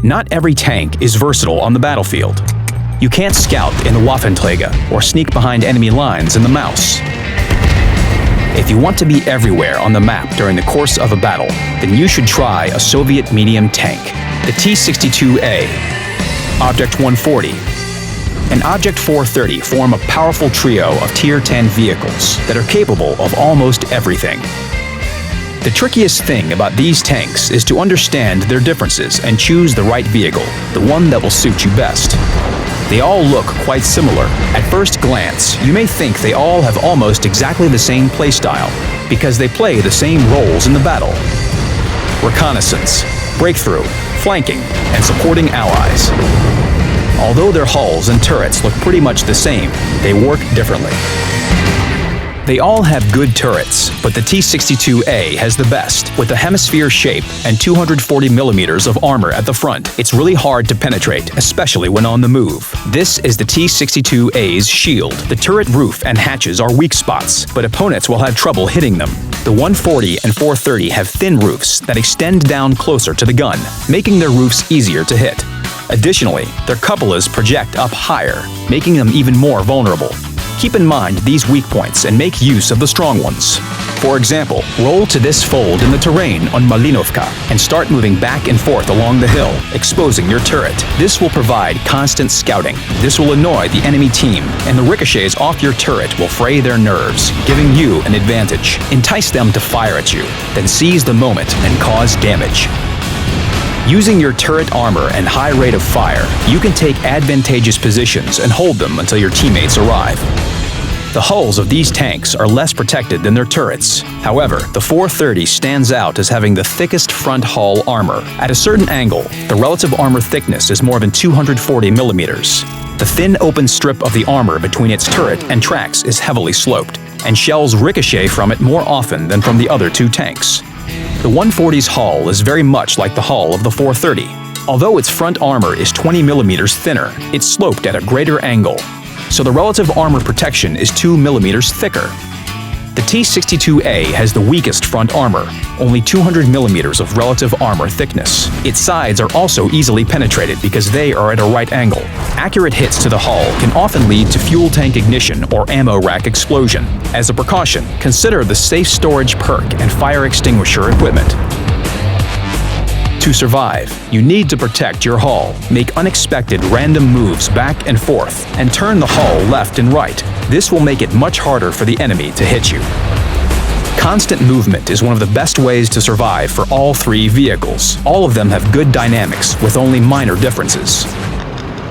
Not every tank is versatile on the battlefield. You can't scout in the Waffenträger or sneak behind enemy lines in the Maus. If you want to be everywhere on the map during the course of a battle, then you should try a Soviet medium tank, the T-62A. Object 140 and Object 430 form a powerful trio of Tier 10 vehicles that are capable of almost everything. The trickiest thing about these tanks is to understand their differences and choose the right vehicle, the one that will suit you best. They all look quite similar. At first glance, you may think they all have almost exactly the same playstyle because they play the same roles in the battle: reconnaissance, breakthrough, flanking, and supporting allies. Although their hulls and turrets look pretty much the same, they work differently. They all have good turrets, but the T-62A has the best. With a hemisphere shape and 240 millimeters of armor at the front, it's really hard to penetrate, especially when on the move. This is the T-62A's shield. The turret roof and hatches are weak spots, but opponents will have trouble hitting them. The 140 and 430 have thin roofs that extend down closer to the gun, making their roofs easier to hit. Additionally, their cupolas project up higher, making them even more vulnerable. Keep in mind these weak points and make use of the strong ones. For example, roll to this fold in the terrain on Malinovka and start moving back and forth along the hill, exposing your turret. This will provide constant scouting. This will annoy the enemy team, and the ricochets off your turret will fray their nerves, giving you an advantage. Entice them to fire at you, then seize the moment and cause damage. Using your turret armor and high rate of fire, you can take advantageous positions and hold them until your teammates arrive. The hulls of these tanks are less protected than their turrets. However, the 430 stands out as having the thickest front hull armor. At a certain angle, the relative armor thickness is more than 240 millimeters. The thin open strip of the armor between its turret and tracks is heavily sloped, and shells ricochet from it more often than from the other two tanks. The 140's hull is very much like the hull of the 430. Although its front armor is 20 millimeters thinner, it's sloped at a greater angle, so the relative armor protection is 2 millimeters thicker. The T-62A has the weakest front armor, only 200 millimeters of relative armor thickness. Its sides are also easily penetrated because they are at a right angle. Accurate hits to the hull can often lead to fuel tank ignition or ammo rack explosion. As a precaution, consider the safe storage perk and fire extinguisher equipment. To survive, you need to protect your hull, make unexpected random moves back and forth, and turn the hull left and right. This will make it much harder for the enemy to hit you. Constant movement is one of the best ways to survive for all three vehicles. All of them have good dynamics with only minor differences.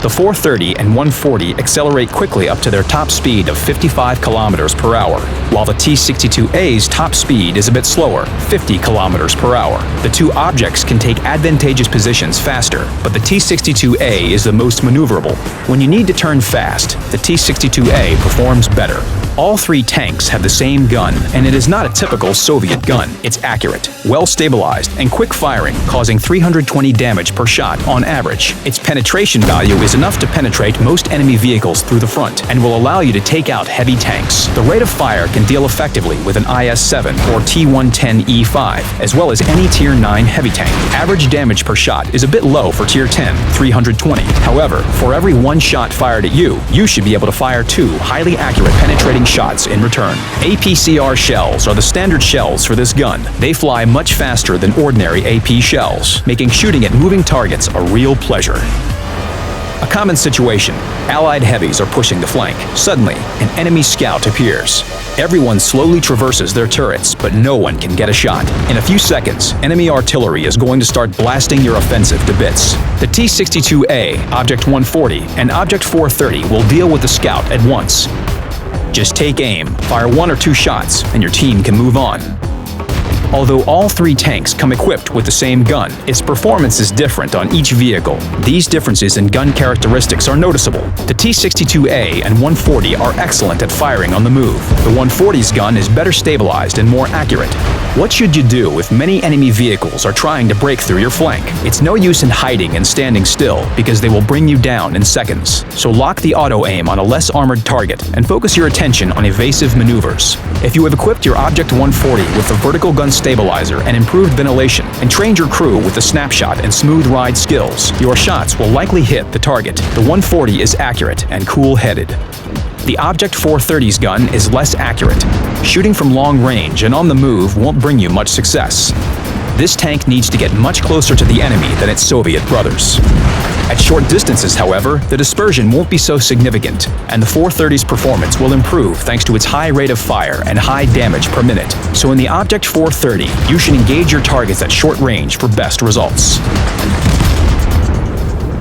The 430 and 140 accelerate quickly up to their top speed of 55 kilometers per hour, while the T-62A's top speed is a bit slower, 50 kilometers per hour. The two objects can take advantageous positions faster, but the T-62A is the most maneuverable. When you need to turn fast, the T-62A performs better. All three tanks have the same gun, and it is not a typical Soviet gun. It's accurate, well-stabilized, and quick-firing, causing 320 damage per shot on average. Its penetration value is enough to penetrate most enemy vehicles through the front and will allow you to take out heavy tanks. The rate of fire can deal effectively with an IS-7 or T-110E5, as well as any Tier 9 heavy tank. Average damage per shot is a bit low for Tier 10, 320. However, for every one shot fired at you, you should be able to fire two highly accurate penetrating shots in return. APCR shells are the standard shells for this gun. They fly much faster than ordinary AP shells, making shooting at moving targets a real pleasure. A common situation: Allied heavies are pushing the flank. Suddenly, an enemy scout appears. Everyone slowly traverses their turrets, but no one can get a shot. In a few seconds, enemy artillery is going to start blasting your offensive to bits. The T-62A, Object 140, and Object 430 will deal with the scout at once. Just take aim, fire one or two shots, and your team can move on. Although all three tanks come equipped with the same gun, its performance is different on each vehicle. These differences in gun characteristics are noticeable. The T-62A and 140 are excellent at firing on the move. The 140's gun is better stabilized and more accurate. What should you do if many enemy vehicles are trying to break through your flank? It's no use in hiding and standing still, because they will bring you down in seconds. So lock the auto-aim on a less armored target and focus your attention on evasive maneuvers. If you have equipped your Object 140 with the vertical gun stabilizer and improved ventilation, and trained your crew with the snapshot and smooth ride skills, your shots will likely hit the target. The 140 is accurate and cool-headed. The Object 430's gun is less accurate. Shooting from long range and on the move won't bring you much success. This tank needs to get much closer to the enemy than its Soviet brothers. At short distances, however, the dispersion won't be so significant, and the 430's performance will improve thanks to its high rate of fire and high damage per minute. So in the Object 430, you should engage your targets at short range for best results.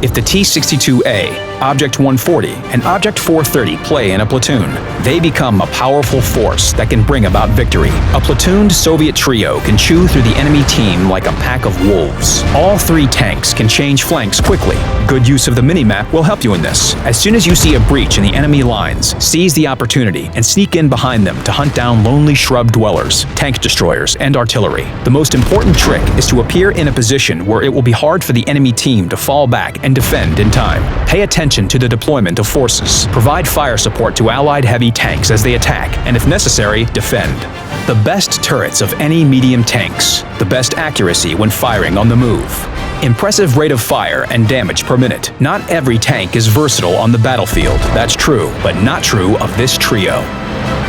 If the T-62A, Object 140, and Object 430 play in a platoon, they become a powerful force that can bring about victory. A platooned Soviet trio can chew through the enemy team like a pack of wolves. All three tanks can change flanks quickly. Good use of the minimap will help you in this. As soon as you see a breach in the enemy lines, seize the opportunity and sneak in behind them to hunt down lonely shrub dwellers, tank destroyers, and artillery. The most important trick is to appear in a position where it will be hard for the enemy team to fall back and defend in time. Pay attention to the deployment of forces. Provide fire support to Allied heavy tanks as they attack, and if necessary, defend. The best turrets of any medium tanks. The best accuracy when firing on the move. Impressive rate of fire and damage per minute. Not every tank is versatile on the battlefield. That's true, but not true of this trio.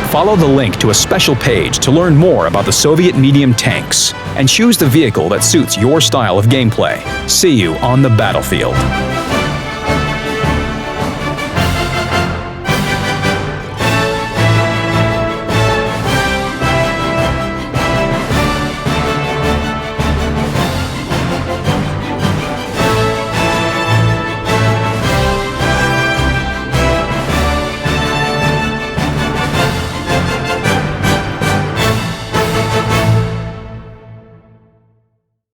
Follow the link to a special page to learn more about the Soviet medium tanks and choose the vehicle that suits your style of gameplay. See you on the battlefield.